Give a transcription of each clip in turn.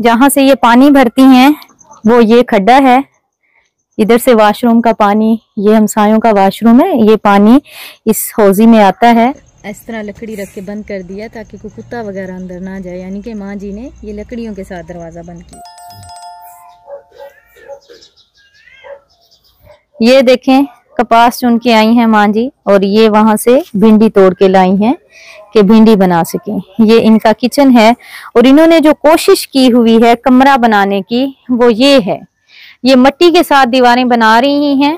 जहाँ से ये पानी भरती हैं वो ये खड्डा है, इधर से वॉशरूम का पानी, ये हमसायों का वॉशरूम है, ये पानी इस हौजी में आता है। इस तरह लकड़ी रख के बंद कर दिया ताकि कोई कुत्ता वगैरह अंदर ना जाए, यानी कि माँ जी ने ये लकड़ियों के साथ दरवाजा बंद किया। ये देखें कपास चुन के आई हैं माँ जी, और ये वहां से भिंडी तोड़ के लाई हैं कि भिंडी बना सकें। ये इनका किचन है और इन्होंने जो कोशिश की हुई है कमरा बनाने की वो ये है, ये मिट्टी के साथ दीवारें बना रही हैं।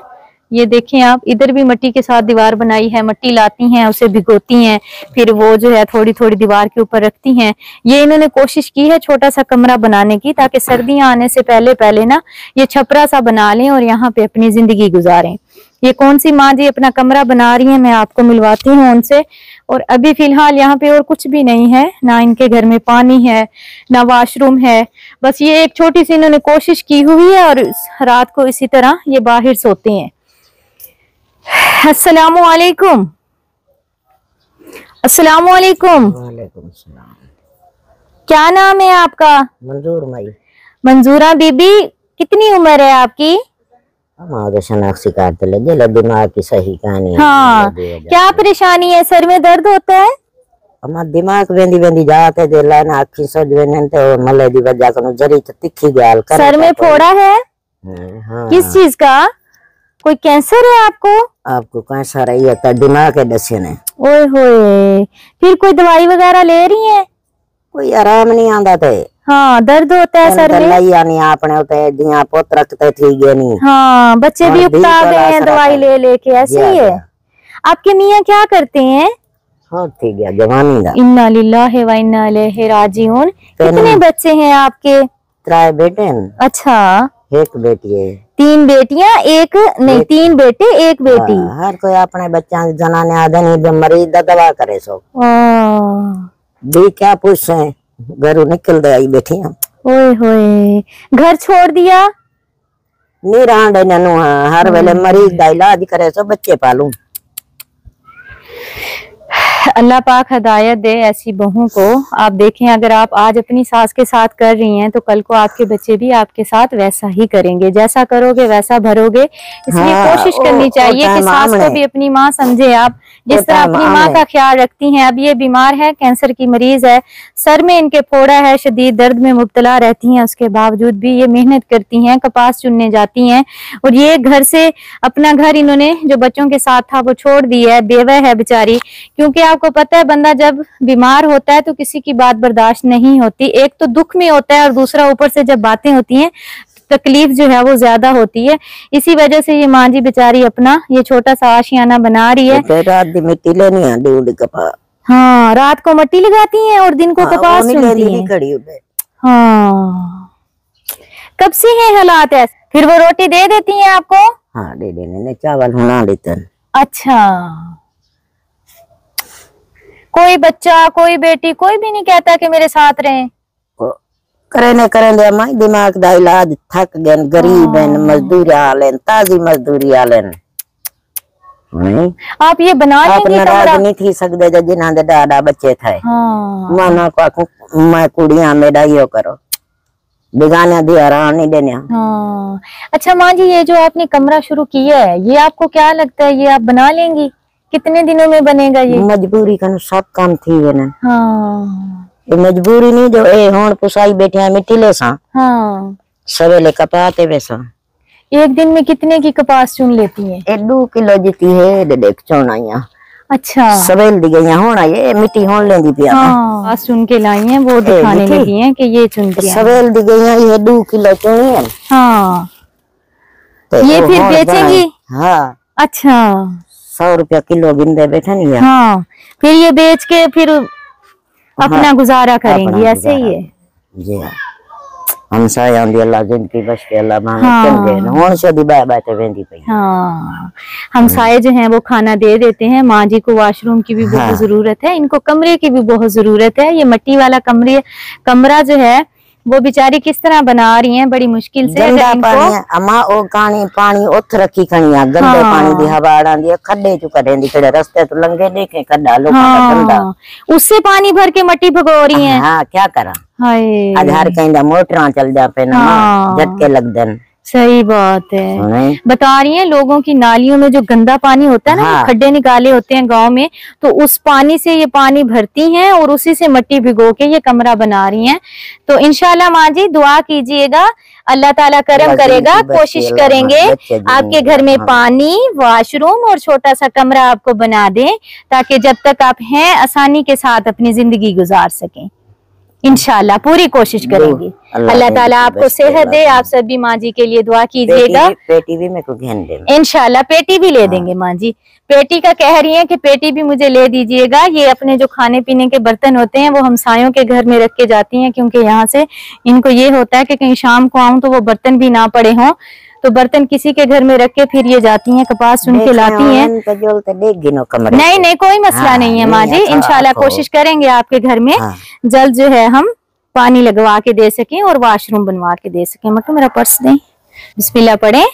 ये देखें आप, इधर भी मिट्टी के साथ दीवार बनाई है, मिट्टी लाती हैं, उसे भिगोती हैं, फिर वो जो है थोड़ी थोड़ी दीवार के ऊपर रखती हैं। ये इन्होंने कोशिश की है छोटा सा कमरा बनाने की ताकि सर्दियां आने से पहले पहले ना ये छपरा सा बना लें और यहाँ पे अपनी जिंदगी गुजारें। ये कौन सी माँ जी अपना कमरा बना रही है, मैं आपको मिलवाती हूँ उनसे। और अभी फिलहाल यहाँ पे और कुछ भी नहीं है, ना इनके घर में पानी है ना वॉशरूम है, बस ये एक छोटी सी इन्होंने कोशिश की हुई है और रात को इसी तरह ये बाहर सोते हैं। अस्सलामु अलैकुम। अस्सलामु अलैकुम। वालेकुम सलाम। क्या नाम है आपका? मंजूर माई। मंजूरा बीबी, कितनी उम्र है आपकी? हमारे शनाख्ती कार्ड लगे दिमाग की सही कहानी। हाँ, क्या परेशानी है? सर में दर्द होता है? हमारा दिमाग वेंदी वेंदी जाते दे लाना अखी सज वेने ते मले दी वजह कनु जरी तिखी गाल कर। सर में फोड़ा है? हाँ। किस चीज का? कोई कैंसर है आपको? आपको कैंसर है तो दिमाग के दसे ने। ओए होए, फिर कोई दवाई वगैरह ले रही है? कोई आराम नहीं आंदा थे। हाँ, दर्द होता है सर में। नहीं आपने उते दिया पोत रखते थी गे नहीं। हाँ, बच्चे भी उकता गए हैं दवाई ले लेके, ऐसे ही है। आपके मियाँ क्या करते हैं? हाँ ठीक है, जवानी दा। इन्ना लिल्लाहि व इन्ना इलैहि राजिऊन। कितने बच्चे हैं आपके? 3 बेटे। अच्छा, एक बेटी है। 3 बेटियां, एक नहीं 3 बेटे 1 बेटी। हर कोई अपने बच्चा जनाने आदे नहीं मरीज दा दवा करे सो दी क्या पूछे घरों निकल दे आई बैठी। ओए होए, घर छोड़ दिया? नहीं रहा ननु, हर वेले मरीज दा इलाज करे सो बच्चे पालू। अल्लाह पाक हिदायत दे ऐसी बहू को। आप देखें, अगर आप आज अपनी सास के साथ कर रही हैं तो कल को आपके बच्चे भी आपके साथ वैसा ही करेंगे, जैसा करोगे वैसा भरोगे। इसलिए कोशिश करनी चाहिए कि सास को भी अपनी माँ समझे आप, जिस तरह अपनी माँ का ख्याल रखती हैं। अब ये बीमार है, कैंसर की मरीज है, सर में इनके फोड़ा है, शदीद दर्द में मुब्तला रहती हैं, उसके बावजूद भी ये मेहनत करती हैं, कपास चुनने जाती हैं। और ये घर से अपना घर इन्होंने जो बच्चों के साथ था वो छोड़ दिया है, बेवा है बेचारी। क्योंकि आपको पता है बंदा जब बीमार होता है तो किसी की बात बर्दाश्त नहीं होती, एक तो दुख में होता है और दूसरा ऊपर से जब बातें होती हैं तकलीफ जो है वो ज्यादा होती है। इसी वजह से ये माँ जी बेचारी अपना ये छोटा सा आशियाना बना रही है। रात दी मिट्टी लेनी है, दूध कपा। हाँ, रात को मिट्टी लगाती हैं और दिन को कपास चुनती हैं। हाँ, कब से है हालात ऐसे? फिर वो रोटी दे देती हैं आपको? हाँ दे देने, चावल होना लेते। अच्छा, कोई बच्चा कोई बेटी कोई भी नहीं कहता कि मेरे साथ रहें? करे माई दिमाग दा इलाज थक गए, गरीब हैं, मजदूरी आलेन, ताजी मजदूरी आलेन। आप ये बना लेंगे? आप नाराज नहीं थी सकते जो जिन्हां दे डाडा बच्चे थे। हाँ। माना को मैं कुड़ियां मेरा यो करो, बेगाना दी आराम नहीं देने। हाँ। अच्छा माँ जी, ये जो आपने कमरा शुरू किया है ये आपको क्या लगता है ये आप बना लेंगी? कितने दिनों में बनेगा ये? मजबूरी का सब काम थी वे ना। हाँ। ये मजबूरी नहीं जो ए होन पुसाई बैठे मिट्टी ले सा। हाँ। सवेले कपाते वैसा। एक दिन में कितने की कपास चुन लेती हैं? 2 किलो जीती है देख चौनाइया। अच्छा, सवेल दी गई होना ये मिट्टी होन लेंदी पिया। हाँ, कपास चुन के लाई हैं, वो दिखाने लगी हैं कि ये चुनती हैं। सवेल दी गई ये 2 किलो चुनी है। हाँ, ये फिर बेचेंगी? हाँ। अच्छा, 100 रुपया किलो गिनदे बैठे नहीं है। हाँ, फिर ये बेच के फिर अपना गुजारा करेंगी, ऐसे ही है जी। हाँ, हमसाय आंदी अल्लाह जिनकी बस के अल्लाह माने चल गए होन से दी बातें वेंदी पई। हाँ, हमसाये जो हैं वो खाना दे देते हैं। माँ जी को वॉशरूम की भी बहुत जरूरत है, इनको कमरे की भी बहुत जरूरत है। ये मिट्टी वाला कमरा जो है वो बेचारी किस तरह बना रही हैं, बड़ी मुश्किल से। गंदा पानी अम्मा ओ कानी पानी उठ रखी खनिया गंदे पानी दी हवा आंदी खड्डे चु करेंदी खड़े रास्ते तो लंघे देखे खड्डा लोका का गंदा, उससे पानी भर के मट्टी भगो रही हैं। हां क्या करा, हाय आधार कहीं मोटरां चल जा पे ना झटके लग देन। सही बात है। बता रही हैं लोगों की नालियों में जो गंदा पानी होता है ना, हाँ। खड्डे निकाले होते हैं गांव में, तो उस पानी से ये पानी भरती हैं और उसी से मिट्टी भिगो के ये कमरा बना रही हैं। तो इंशाल्लाह माँ जी दुआ कीजिएगा, अल्लाह ताला करम करेगा। कोशिश करेंगे आपके घर में पानी, वॉशरूम और छोटा सा कमरा आपको बना दें, ताकि जब तक आप हैं आसानी के साथ अपनी जिंदगी गुजार सकें। इंशाल्लाह पूरी कोशिश करेंगे। अल्लाह ताला आपको सेहत दे। आप सभी माँ जी के लिए दुआ कीजिएगा। पेटी भी मेरे को घेन दे इंशाल्लाह, पेटी भी ले देंगे माँ जी। पेटी का कह रही हैं कि पेटी भी मुझे ले दीजिएगा। ये अपने जो खाने पीने के बर्तन होते हैं वो हमसायों के घर में रख के जाती हैं, क्योंकि यहाँ से इनको ये होता है कि कहीं शाम को आऊं तो वो बर्तन भी ना पड़े हों, तो बर्तन किसी के घर में रख के फिर ये जाती हैं, कपास चुन के लाती हैं। नहीं कोई मसला नहीं है माँ जी, इंशाल्लाह कोशिश करेंगे आपके घर में जल्द जो है हम पानी लगवा के दे सकें और वॉशरूम बनवा के दे सकें। मटू मेरा पर्स दें, बिस्मिल्लाह पढ़े।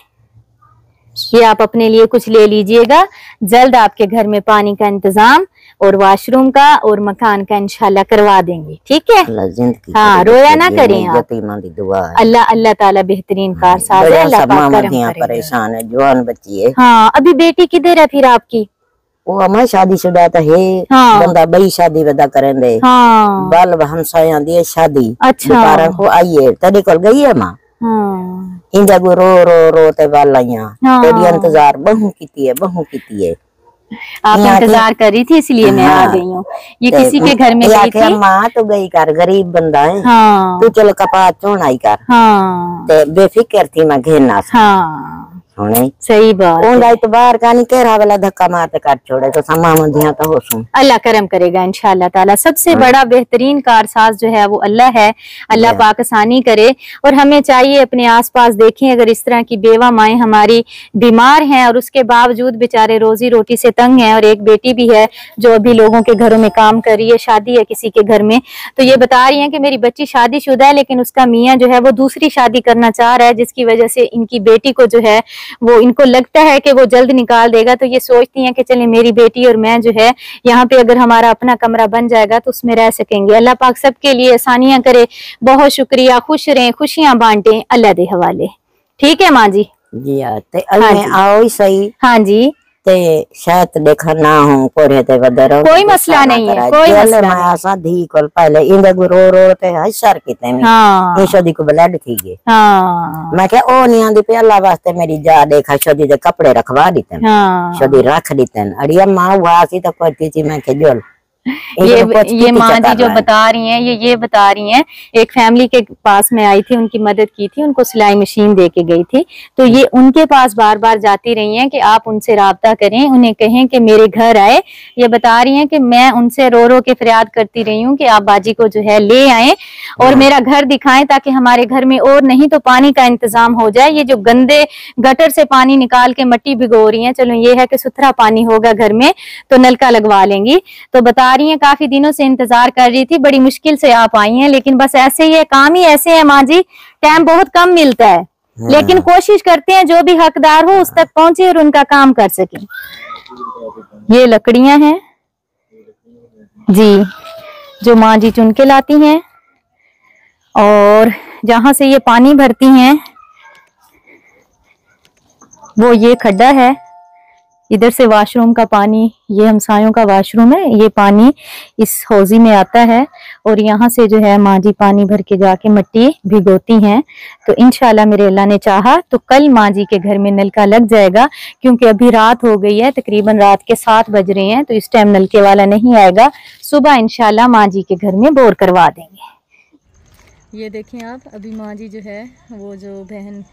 ये आप अपने लिए कुछ ले लीजिएगा। जल्द आपके घर में पानी का इंतजाम और वॉशरूम का और मकान का इंशाल्लाह करवा देंगे, ठीक है। हाँ रोया ना करें आप। अल्लाह ताला बेहतरीन कारसाज है, अल्लाह पाक करम करेगा। परेशान है, जवान बच्ची है। हाँ अभी बेटी किधर है फिर आपकी? वो हमारी शादीशुदा तो है। हाँ। बंदा बड़ी शादी वदा करेंदे। हाँ। बाल हमसाया दी शादी। अच्छा। को आइए तरी कल गई है माँ। हाँ। इंजा को रो ते वालाइया। हाँ। तेरी इंतजार बहू कीती है। आप इंतजार कर रही थी इसलिए मैं आ गई हूँ। ये किसी के घर में गई थी। माँ तो गई कर, गरीब बंदा है। हाँ। तू चलो कपास चोन आई कर। हाँ। बेफिक्र थी मैं घेरना। हाँ। सही बात। तो बाहर का नहीं कह रहा वाला धक्का मारते काट छोड़े तो समा तो हो। अल्लाह करम करेगा इंशाल्लाह ताला। सबसे बड़ा बेहतरीन कारसाज जो है वो अल्लाह है। अल्लाह पाक आसानी करे। और हमें चाहिए अपने आसपास देखें, अगर इस तरह की बेवा माएँ हमारी बीमार हैं और उसके बावजूद बेचारे रोजी रोटी से तंग हैं, और एक बेटी भी है जो अभी लोगों के घरों में काम कर रही है, शादी है किसी के घर में, तो ये बता रही है कि मेरी बच्ची शादीशुदा है लेकिन उसका मियाँ जो है वो दूसरी शादी करना चाह रहा है, जिसकी वजह से इनकी बेटी को जो है वो इनको लगता है कि वो जल्द निकाल देगा। तो ये सोचती हैं कि चले मेरी बेटी और मैं जो है यहाँ पे अगर हमारा अपना कमरा बन जाएगा तो उसमें रह सकेंगे। अल्लाह पाक सबके लिए आसानियां करे। बहुत शुक्रिया, खुश रहें, खुशियां बांटें, अल्लाह दे हवाले। ठीक है माँ जी। जी आओ ही सही। हाँ जी। ते शायद देखा ना हो कोरे ते वदरो कोई मसला नहीं है, कोई मसला नहीं। आसा धी कोल पहले इंदे रो ते हसर किते में। हां ये शादी को ब्लड थी गए। हां मैं क्या ओ नहीं आंदी पे अल्लाह वास्ते मेरी जा देखा शादी दे कपड़े रखवा दीते। हां शादी रख दीते। अड़िया मां वासी तो करती थी मैं के जोल ये माँ जी जो बता रही हैं, ये बता रही हैं एक फैमिली के पास में आई थी, उनकी मदद की थी, उनको सिलाई मशीन दे के गई थी, तो ये उनके पास बार बार जाती रही हैं कि आप उनसे राब्ता करें, उन्हें कहें कि मेरे घर आए। ये बता रही हैं कि मैं उनसे रो के फरियाद करती रही हूँ कि आप बाजी को जो है ले आए और मेरा घर दिखाएं, ताकि हमारे घर में और नहीं तो पानी का इंतजाम हो जाए। ये जो गंदे गटर से पानी निकाल के मिट्टी भिगो रही है, चलो ये है कि सुथरा पानी होगा घर में तो नलका लगवा लेंगी। तो बता रही हैं काफी दिनों से इंतजार कर रही थी, बड़ी मुश्किल से आप आई हैं, लेकिन बस ऐसे ही है, काम ही ऐसे है माँ जी, टाइम बहुत कम मिलता है, लेकिन कोशिश करते हैं जो भी हकदार हो उस तक पहुंचे और उनका काम कर सके। ये लकड़ियां हैं जी जो माँ जी चुन के लाती हैं, और जहां से ये पानी भरती हैं वो ये खड्डा है, इधर से वॉशरूम का पानी, ये हमसायों का वॉशरूम है, ये पानी इस हौजी में आता है और यहाँ से जो है माँ जी पानी भर के जाके मिट्टी भिगोती हैं। तो इंशाल्लाह मेरे अल्लाह ने चाहा तो कल माँ जी के घर में नलका लग जाएगा, क्योंकि अभी रात हो गई है, तकरीबन रात के 7 बज रहे हैं, तो इस टाइम नलके वाला नहीं आएगा। सुबह इंशाल्लाह माँ जी के घर में बोर करवा देंगे। ये देखें आप, अभी माँ जी जो है वो जो बहन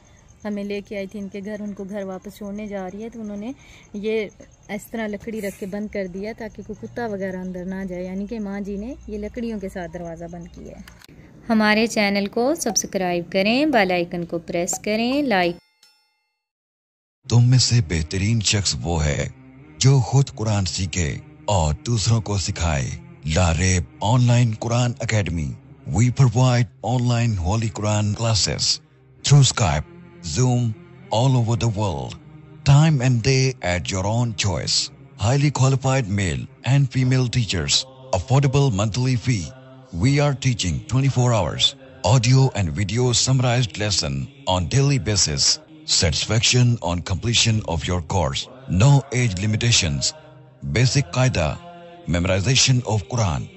हमें लेके आई थी इनके घर, उनको घर वापस छोड़ने जा रही है, तो उन्होंने ये इस तरह लकड़ी रख के बंद कर दिया ताकि कोई कुत्ता वगैरह अंदर ना जाए, यानी कि माँ जी ने ये लकड़ियों के साथ दरवाज़ा बंद किया है। हमारे चैनल को सब्सक्राइब करें, बेल आइकन को प्रेस करें, लाइक। तुम में से बेहतरीन शख्स वो है जो खुद कुरान सीखे और दूसरों को सिखाए। Lareb online Quran academy We provide online Holy Quran classes through Skype, Zoom, all over the world. Time and day at your own choice. Highly qualified male and female teachers. Affordable monthly fee. We are teaching 24 hours. Audio and video summarized lesson on daily basis. Satisfaction on completion of your course. No age limitations. Basic Qaida. Memorization of Quran.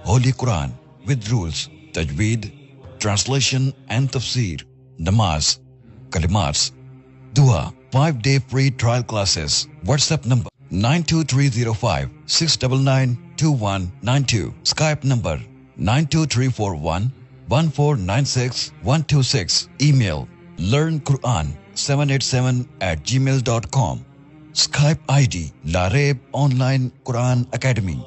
Holy Quran with rules. Tajweed. Translation and Tafsir. Namaz. Kalimats. Dua. 5-day free trial classes. WhatsApp number 92305 6992192. Skype number 92341 1496 126. Email learnquran787@gmail.com. Skype ID Lareb Online Quran Academy.